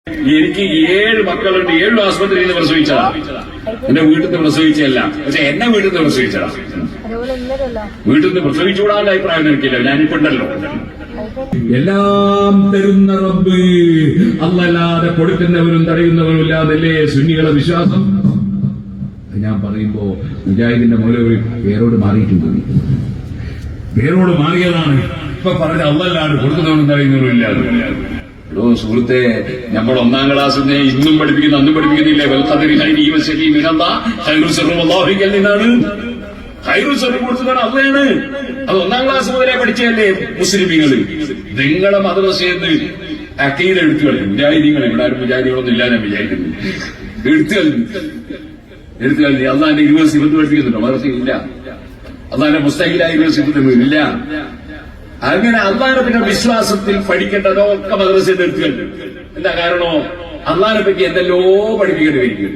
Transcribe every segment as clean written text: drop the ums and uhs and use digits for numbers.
എനിക്ക് 7 മക്കളുണ്ട്. 7 ആസ്പത്രിയിൽ നിന്ന് പ്രസവിച്ചതാ. എന്റെ വീട്ടിൽ നിന്ന് പ്രസവിച്ചല്ല, പക്ഷെ എന്നെ വീട്ടിൽ നിന്ന് പ്രസവിച്ചതാ. വീട്ടിൽ നിന്ന് പ്രസവിച്ചുകൂടാനുള്ള അഭിപ്രായം എനിക്കില്ല. ഞാനിപ്പോണ്ടല്ലോ. എല്ലാം തരുന്ന റബ്ബ് അല്ലാതെ കൊടുക്കുന്നവരും തടയുന്നവരും ഇല്ലാതല്ലേ സുന്നികളെ വിശ്വാസം. ഞാൻ പറയുമ്പോ മുജാഹിദിന്റെ മൗലവി പേരോട് മാറിയിട്ടുണ്ട്. പേരോട് മാറിയതാണ്. ഇപ്പൊ പറഞ്ഞ അല്ലല്ലാണ്ട് കൊടുക്കുന്നവരും തടയുന്നവരും ഇല്ലാതെ. സുഹൃത്തെ, നമ്മൾ 1ാം ക്ലാസ്സിൽ നിന്ന് ഇന്നും പഠിപ്പിക്കുന്ന അന്നും പഠിപ്പിക്കുന്നില്ലേ? നിന്നാണ് ഹൈറുൽ ഷർറ് കൊടുത്തതാണ് അള്ളയാണ്. അത് 1ാം ക്ലാസ് മുതലേ പഠിച്ചതല്ലേ മുസ്ലിമീങ്ങള്. നിങ്ങളെ മദ്രസയെന്ന് അക്കീദ എടുത്തു കളയും മുജാഹിദീങ്ങൾ. ഇവിടെ ആരും മുജാഹിദികളൊന്നും ഇല്ല ഞാൻ വിചാരിക്കുന്നു. എടുത്തു കളഞ്ഞു. അള്ളാന്റെ 20 സിഫത്ത് പഠിപ്പിക്കുന്നുണ്ടോ? മദ്രസയില്ല. അള്ളാന്റെ മുസ്തഖിലായ 20 സിഫത്തൊന്നും ഇല്ല. അങ്ങനെ അള്ളാഹിനെ പറ്റി വിശ്വാസത്തിൽ പഠിക്കേണ്ടതൊക്കെ മദ്രസയിൽ എടുത്തുകഴിഞ്ഞു. എന്താ കാരണോ? അള്ളാഹിനെ പറ്റി എന്തെല്ലോ പഠിപ്പിക്കേണ്ടി വരികയും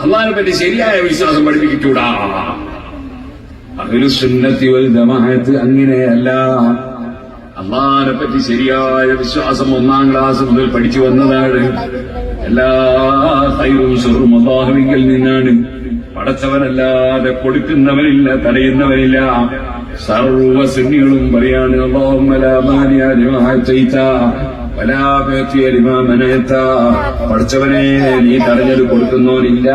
അള്ളാഹിനെ പറ്റി ശരിയായ വിശ്വാസം പഠിപ്പിക്കൂടാ. അഹ്ലുസുന്നത്തി വൽ ജമാഅത്ത് അങ്ങനെയല്ല. അള്ളാഹിനെ പറ്റി ശരിയായ വിശ്വാസം 1ാം ക്ലാസ് മുതൽ പഠിച്ചു വന്നതാണ്. എല്ലാ ഖൈറും ശർറും അല്ലാഹുവിങ്കൽ നിന്നാണ്. പടച്ചവനല്ലാതെ കൊടുക്കുന്നവനില്ല, തടയുന്നവനില്ല. സർവ സുന്നികളും പറയാണ് അല്ലാഹുമ്മ ലാ മാനിഅ ലിമാ അഅതൈത വലാ മുഅ്തിയ ലിമാ മനഅത. പടച്ചവനെ, നീ തടഞ്ഞത് കൊടുക്കുന്നവനില്ല,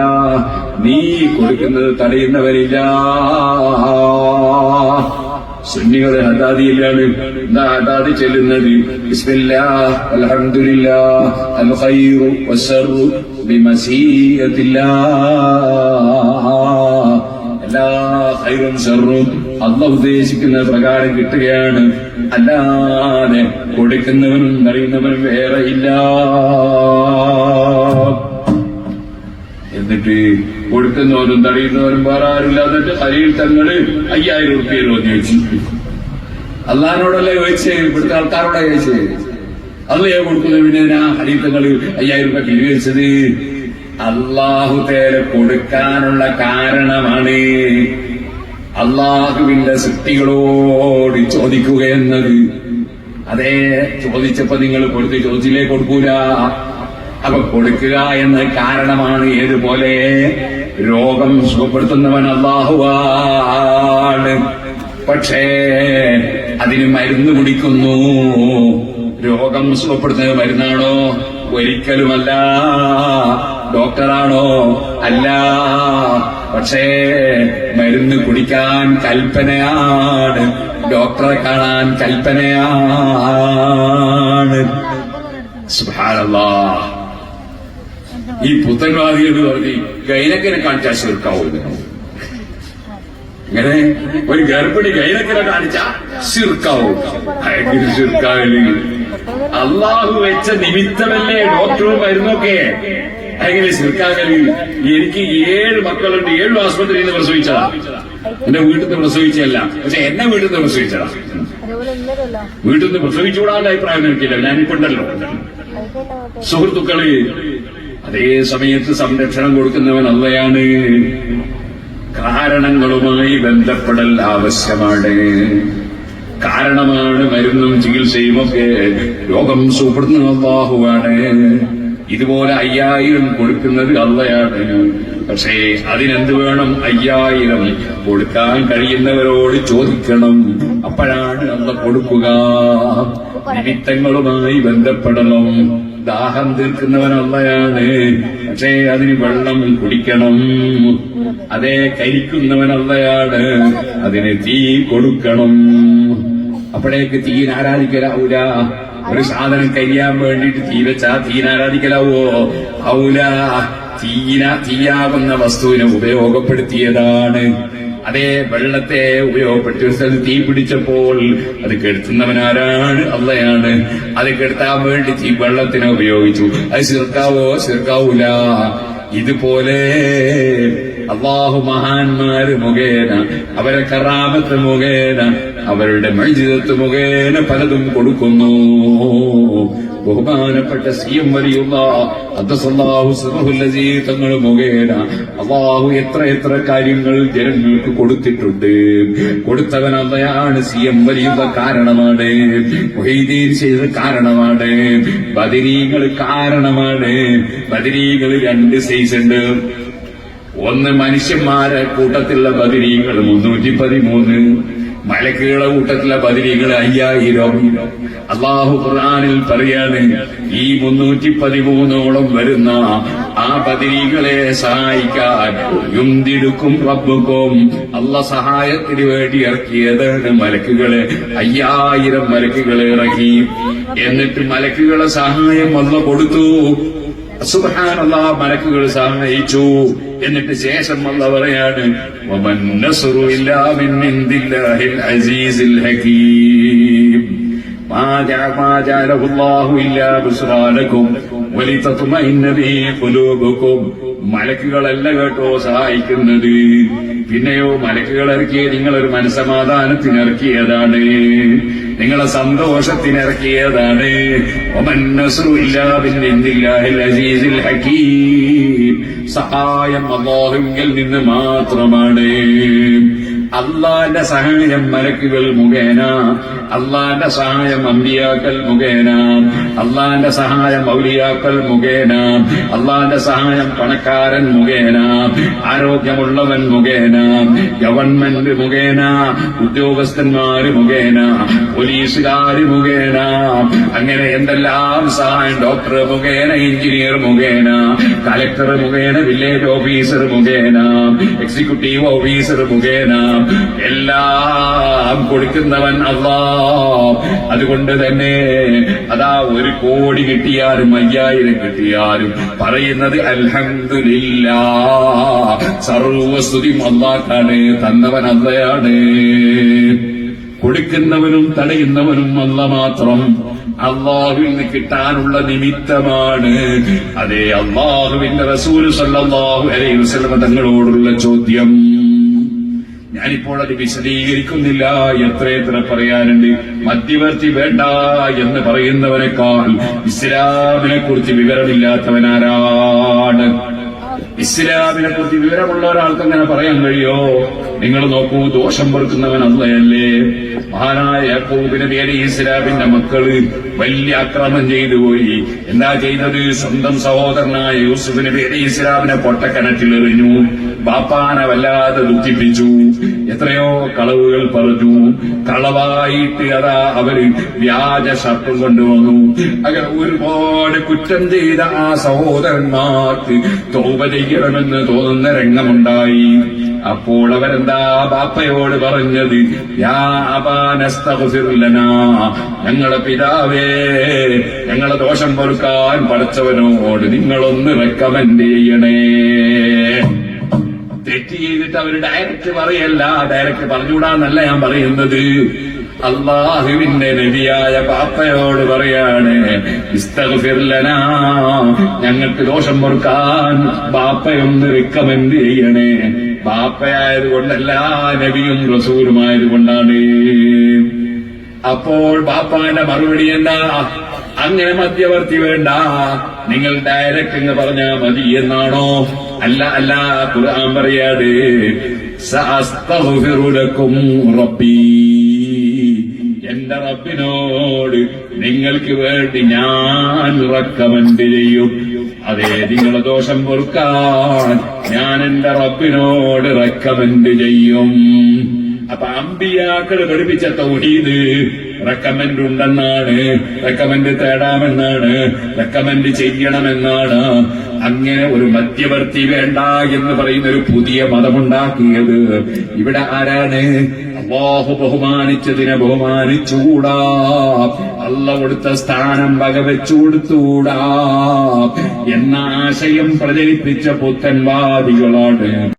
നീ കൊടുക്കുന്നത് തടയുന്നവനില്ല. സുന്നികളെ ഹദാദിയിലാണ്. എന്താ ഹദാദി ചെല്ലുന്നത്? ബിസ്മില്ലാഹ് അൽഹംദുലില്ലാഹ് അൽ ഖൈറു വശർറു ബിമശീയത്തില്ലാഹ്. എല്ലാ ഖൈറും ശർറും അല്ലാഹു ഉദ്ദേശിക്കുന്ന പ്രകാരം കിട്ടുകയാണ്. അല്ലാതെ കൊടുക്കുന്നവനും അറിയുന്നവനും വേറെ ഇല്ല. എന്നിട്ട് കൊടുക്കുന്നവനും തടയുന്നവനും വേറെ ആരുമില്ല. എന്നിട്ട് ഖലീൽ തങ്ങള് 5000 റുപ്യ ചോദിച്ചു. അള്ളാഹിനോടല്ലേ ചോദിച്ചേ? ഇവിടുത്തെ ആൾക്കാരോടെ ചോദിച്ചേ? അള്ളയെ കൊടുക്കുന്നതിനാ ഖലീൽ തങ്ങള് 5000 റുപ്യ സ്വീകരിച്ചത്? അള്ളാഹു തേല കൊടുക്കാനുള്ള കാരണമാണ് അള്ളാഹുവിന്റെ സൃഷ്ടികളോട് ചോദിക്കുക എന്നത്. അതേ, ചോദിച്ചപ്പോ നിങ്ങൾ കൊടുത്ത് ചോദിച്ചില്ലേ കൊടുക്കൂല. അപ്പൊ കൊടുക്കുക എന്ന കാരണമാണ്. ഏതുപോലെ രോഗം സുഖപ്പെടുത്തുന്നവൻ അള്ളാഹുവാണ്. പക്ഷേ അതിന് മരുന്ന് കുടിക്കുന്നു. രോഗം സുഖപ്പെടുത്തുന്നത് മരുന്നാണോ? ഒരിക്കലുമല്ല. ഡോക്ടറാണോ? അല്ല. പക്ഷേ മരുന്ന് കുടിക്കാൻ കൽപ്പനയാണ്, ഡോക്ടറെ കാണാൻ കൽപ്പനയാണ്. സുബ്ഹാനല്ലാഹ്. ഈ പുത്തൻവാദികൾ പറഞ്ഞ് ഗൈനക്കിനെ കാണിച്ചാൽ ശിർക്കാവുന്നു. ഇങ്ങനെ ഒരു ഗർഭിണി ഗൈനക്കിനെ കാണിച്ചാ ശിർക്കാവും. ഭയങ്കര ശിർക്കാവല്. അള്ളാഹു വെച്ച നിമിത്തമല്ലേ ഡോക്ടറും മരുന്നൊക്കെ. എങ്ങനെ ശിർക്കാകല്? എനിക്ക് 7 മക്കളുണ്ട്. 7 ആസ്പത്രിയിൽ നിന്ന് പ്രസവിച്ചതാ. എന്റെ വീട്ടിൽ നിന്ന് പ്രസവിച്ചല്ല, പക്ഷെ എന്നെ വീട്ടിൽ നിന്ന് പ്രസവിച്ചതാ. വീട്ടിൽ നിന്ന് പ്രസവിച്ചുകൂടാനുള്ള അഭിപ്രായം എനിക്കില്ല. ഞാനിപ്പോണ്ടല്ലോ. സുഹൃത്തുക്കള്, അതേ സമയത്ത് സംരക്ഷണം കൊടുക്കുന്നവൻ അള്ളയാണ്. കാരണങ്ങളുമായി ബന്ധപ്പെടൽ ആവശ്യമാണ്. കാരണമാണ് മരുന്നും ചികിത്സയുമൊക്കെ. രോഗം സുഖപ്പെടുന്ന അല്ലാഹുവാണ്. ഇതുപോലെ 5000 കൊടുക്കുന്നത് അള്ളയാണ്. പക്ഷേ അതിനെന്ത് വേണം? 5000 കൊടുക്കാൻ കഴിയുന്നവരോട് ചോദിക്കണം. അപ്പോഴാണ് അള്ള കൊടുക്കുക. നിമിത്തങ്ങളുമായി ബന്ധപ്പെടണം. ദാഹം തീർക്കുന്നവൻ അള്ളയാണ്. പക്ഷേ അതിന് വെള്ളം കുടിക്കണം. അതേ, കരിക്കുന്നവൻ അള്ളയാണ്. അതിന് തീ കൊടുക്കണം. അപ്പോഴേക്ക് തീൻ ആരാധിക്കലാവൂല. ഒരു സാധനം കരിയാൻ വേണ്ടിയിട്ട് തീ വെച്ചാ തീൻ ആരാധിക്കലാവോ? ഔല. തീയാകുന്ന വസ്തുവിനെ ഉപയോഗപ്പെടുത്തിയതാണ്. അതേ, വെള്ളത്തെ ഉപയോഗപ്പെടുത്തിയ സ്ഥലത്ത് തീ പിടിച്ചപ്പോൾ അത് കെടുത്തുന്നവനാരാണ്? അള്ളയാണ്. അത് കെടുത്താൻ വേണ്ടി തീ വെള്ളത്തിനെ ഉപയോഗിച്ചു. അത് ശിർക്കാവോ? ശിർക്കാവൂല. ഇതുപോലെ അള്ളാഹു മഹാന്മാര് മുഖേന, അവരെ കറാമത്ത് മുഖേന, അവരുടെ മഅ്ജിസത്ത് മുഖേന പലതും കൊടുക്കുന്നു. ബഹുമാനപ്പെട്ട CM വലിയുള്ള ഖദ്ദസല്ലാഹു സിർറഹുൽ അസീസ് തങ്ങൾ മുഖേന അല്ലാഹു എത്ര കാര്യങ്ങൾ ജനങ്ങൾക്ക് കൊടുത്തിട്ടുണ്ട്. കൊടുത്തവൻ അള്ളയാണ്. CM വലിയുള്ള കാരണമാണ്. മുഹീദ്ദീൻ ചെയ്ത കാരണമാണ്. ബദരീകൾ കാരണമാണ്. ബദരീകൾ 2 സൈസ് ഉണ്ട്. ഒന്ന് മനുഷ്യന്മാരെ കൂട്ടത്തിലുള്ള ബദരീകൾ 313, മലക്കുകളുടെ കൂട്ടത്തിലെ ബദരീകൾ 5000. അല്ലാഹു ഖുർആനിൽ പറയാണ്, ഈ 313ഓളം വരുന്ന ആ ബദരീകളെ സഹായിക്കാൻ യുംദിടുക്കും റബ്ബുക്കും, അല്ലാഹ് സഹായത്തിന് വേണ്ടി ഇറക്കിയതാണ് മലക്കുകളെ. 5000 മലക്കുകളെ ഇറക്കി. എന്നിട്ട് മലക്കുകളെ സഹായം അല്ലാഹ് കൊടുത്തു. സുബ്ഹാനല്ലാഹ്, മലക്കുകൾ സഹായിച്ചു. എന്നിട്ട് ശേഷം അല്ലാഹ് പറയാണ്, വമൻ നസ്റു ഇല്ലാ മിൻ ഇൻദില്ലാഹിൽ അസീസിൽ ഹകീം മാ ജഅലഹു അല്ലാഹു ഇല്ലാ ബുശ്റാ ലക്കും വലിതത്മഇന്ന ബിഹി ഖുലൂബുക്കും. മലക്കുകളല്ല കേട്ടോ സഹായിക്കുന്നത്. പിന്നെയോ മലക്കുകൾ ഇറക്കിയ നിങ്ങളൊരു മനസ്സമാധാനത്തിനിറക്കിയതാണ്, നിങ്ങളെ സന്തോഷത്തിനിറക്കിയതാണ്. വമൻ നസ്റു ഇല്ലാ മിൻ ഇൻദില്ലാഹിൽ അസീസിൽ ഹകീം. സഹായം അല്ലാഹുവിൽ നിന്ന് മാത്രമാണ്. അള്ളാന്റെ സഹായം മലക്കുകൾ മുഖേന, അള്ളാന്റെ സഹായം അമ്പിയാക്കൾ മുഖേന, അള്ളാന്റെ സഹായം ഔലിയാക്കൾ മുഖേന, അള്ളാന്റെ സഹായം പണക്കാരൻ മുഖേന, ആരോഗ്യമുള്ളവൻ മുഖേന, ഗവൺമെന്റ് മുഖേന, ഉദ്യോഗസ്ഥന്മാര് മുഖേന, പോലീസുകാര് മുഖേന, അങ്ങനെ എന്തെല്ലാം സഹായം, ഡോക്ടർ മുഖേന, എഞ്ചിനീയർ മുഖേന, കലക്ടർ മുഖേന, വില്ലേജ് ഓഫീസർ മുഖേന, എക്സിക്യൂട്ടീവ് ഓഫീസർ മുഖേന, എല്ലാം കൊടുക്കുന്നവൻ അല്ലാഹ്. അതുകൊണ്ട് തന്നെ അതാ 1 കോടി കിട്ടിയാലും 5000 കിട്ടിയാലും പറയുന്നത് അൽഹംദുലില്ലാഹ്. സർവസ്തുതിയും അല്ലാഹ്ക്കാണ്. തന്നവൻ അല്ലാഹയാണ്. കൊടുക്കുന്നവനും തടയുന്നവനും അല്ലാഹ് മാത്രം. അല്ലാഹുവിൽ നിന്ന് കിട്ടാനുള്ള നിമിത്തമാണ്. അതേ അല്ലാഹുവിന്റെ റസൂൽ സല്ലല്ലാഹു അലൈഹി വസല്ലം തങ്ങളോടുള്ള ചോദ്യം. ഞാനിപ്പോൾ അത് വിശദീകരിക്കുന്നില്ല. എത്ര പറയാനുണ്ട്. മധ്യവർത്തി വേണ്ട എന്ന് പറയുന്നവനേക്കാൾ ഇസ്ലാമിനെ കുറിച്ച് വിവരമില്ലാത്തവനാരാണ്? ഇസ്ലാമിനെ കുറിച്ച് വിവരമുള്ള ഒരാൾക്ക് അങ്ങനെ പറയാൻ കഴിയോ? നിങ്ങൾ നോക്കൂ, ദോഷം പൊറുക്കുന്നവൻ അല്ലാഹല്ലേ. മഹാനായ യാക്കൂബ് നബി അലൈഹിസ്സലാമിന്റെ മക്കള് വലിയ അക്രമം ചെയ്തു പോയി. എന്താ ചെയ്തത്? സ്വന്തം സഹോദരനായ യൂസുഫ് നബി അലൈഹിസ്സലാമിനെ പൊട്ടക്കിണറ്റിലെറിഞ്ഞു. ബാപ്പാനെ വല്ലാതെ ദുഃഖിപ്പിച്ചു. എത്രയോ കളവുകൾ പറഞ്ഞു. കളവായിട്ട് അതാ അവര് വ്യാജ ഷർട്ടും കൊണ്ടുവന്നു. അങ്ങനെ ഒരുപാട് കുറ്റം ചെയ്ത ആ സഹോദരന്മാർക്ക് തൗബ ചെയ്യണമെന്ന് തോന്നുന്ന രംഗമുണ്ടായി. അപ്പോൾ അവരെന്താ ബാപ്പയോട് പറഞ്ഞത്? യാ അബാനസ്തഗ്ഫിർ ലനാ, ഞങ്ങളുടെ പിതാവേ, ഞങ്ങളെ ദോഷം പൊറുക്കാൻ പഠിച്ചവനോട് നിങ്ങളൊന്ന് റെക്കമെൻഡ് ചെയ്യണേ. തെറ്റ് ചെയ്തിട്ട് അവർ ഡയറക്റ്റ് പറയല്ല. ഡയറക്റ്റ് പറഞ്ഞുകൂടാന്നല്ല ഞാൻ പറയുന്നത്. അല്ലാഹുവിന്റെ നബിയായ ബാപ്പയോട് പറയാണ്, ഇസ്തഗ്ഫിർ ലനാ, ഞങ്ങൾക്ക് ദോഷം പൊറുക്കാൻ ബാപ്പയൊന്ന് റിക്കമെൻഡ് ചെയ്യണേ. ബാപ്പയായതുകൊണ്ടല്ല, നബിയും റസൂലുമായതുകൊണ്ടാണ്. അപ്പോൾ ബാപ്പാന്റെ മറുപടി എന്താ? അങ്ങനെ മധ്യവർത്തി വേണ്ട, നിങ്ങൾ ഡയറക്റ്റ് എന്ന് പറഞ്ഞാ മതി എന്നാണോ? അല്ല, ഖുർആൻ പറയാതെ സഅസ്തഗ്ഫിറു ലക്കും റബ്ബി, എന്റെ റബ്ബിനോട് നിങ്ങൾക്ക് വേണ്ടി ഞാൻ റെക്കമെൻഡ് ചെയ്യും. അതെ, നിങ്ങളെ ദോഷം പൊറുക്കാൻ ഞാൻ എന്റെ റബ്ബിനോട് റെക്കമെൻഡ് ചെയ്യും. അപ്പൊ അമ്പിയാക്കള് പഠിപ്പിച്ച തൗഹീദ് റെക്കമെൻഡ് ഉണ്ടെന്നാണ്, റെക്കമെൻഡ് തേടാമെന്നാണ്, റെക്കമെൻഡ് ചെയ്യണമെന്നാണ്. അങ്ങനെ ഒരു മധ്യവർത്തി വേണ്ട എന്ന് പറയുന്ന ഒരു പുതിയ മതമുണ്ടാക്കിയത് ഇവിടെ ആരാണ്? അല്ലാഹു ബഹുമാനിച്ചതിനെ ബഹുമാനിച്ചുകൂടാ, അല്ലാഹു കൊടുത്ത സ്ഥാനം വകവെച്ചു കൊടുത്തുകൂടാ എന്ന ആശയം പ്രചരിപ്പിച്ച പുത്തൻവാദികളാണ്.